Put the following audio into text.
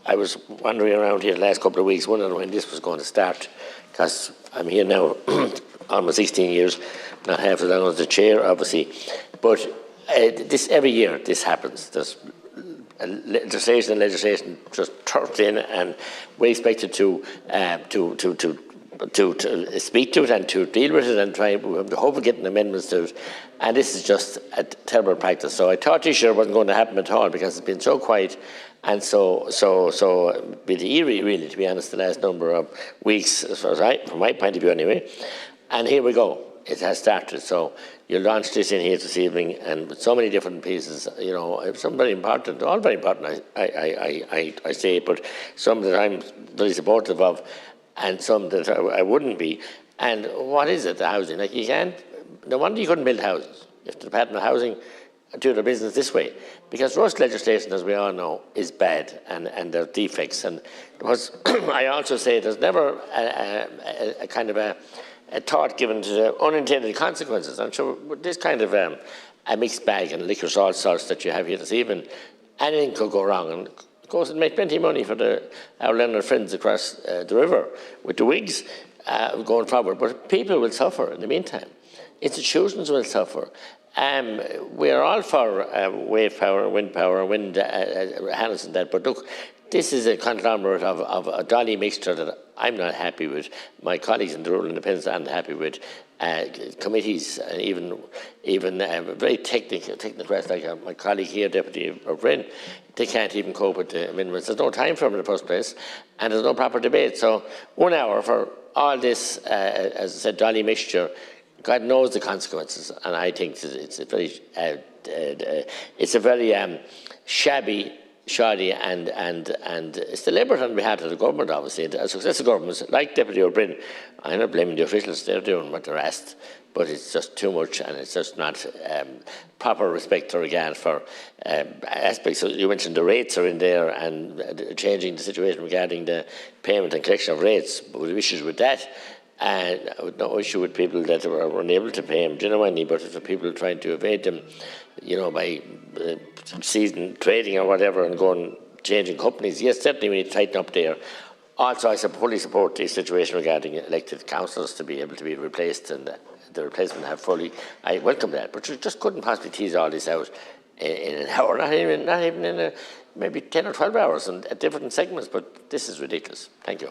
I was wandering around here the last couple of weeks wondering when this was going to start, because I'm here now almost 16 years, not half as long as the chair, obviously. But this every year this happens. There's legislation just turns in, and we're expected to speak to it and to deal with it and try to hopefully get amendments to it. And this is just a terrible practice. So I thought this year wasn't going to happen at all because it's been so quiet and so bit eerie, really, to be honest, the last number of weeks, as far as from my point of view anyway. And here we go. It has started. So you launched this in here this evening, and with so many different pieces, you know, some very important, all very important, I say, but some that I'm very supportive of, and some that I wouldn't be. And what is it, the housing? Like, you can't, no wonder you couldn't build houses if the Department of Housing do their business this way. Because Rush legislation, as we all know, is bad, and there are defects. And I also say there's never a kind of a thought given to the unintended consequences. And so with this kind of a mixed bag and liquor salts that you have here this evening, anything could go wrong. And of course, it makes plenty of money for our Leonard friends across the river with the wigs going forward. But people will suffer in the meantime. Institutions will suffer. We are all for wave power, wind harness and that. But look, this is a conglomerate of a dolly mixture that I'm not happy with. My colleagues in the rural independents aren't happy with. Committees, even very technocrats like my colleague here, Deputy O'Brien, they can't even cope with the amendments. There's no time for them in the first place, and there's no proper debate. So 1 hour for all this, as I said, dolly mixture, God knows the consequences, and I think it's a very shoddy and it's deliberate on behalf of the government, obviously. A successive governments like Deputy O'Brien, I'm not blaming the officials, they're doing what they're asked, but it's just too much, and it's just not proper respect or regard for aspects. So you mentioned the rates are in there, and changing the situation regarding the payment and collection of rates, but with issues with that. And no issue with people that were unable to pay them genuinely, but for people trying to evade them, you know, by season trading or whatever, and going changing companies. Yes, certainly we need to tighten up there. Also, I fully support the situation regarding elected councillors to be able to be replaced, and the replacement have fully. I welcome that, but you just couldn't possibly tease all this out in an hour, not even in maybe 10 or 12 hours, and at different segments. But this is ridiculous. Thank you.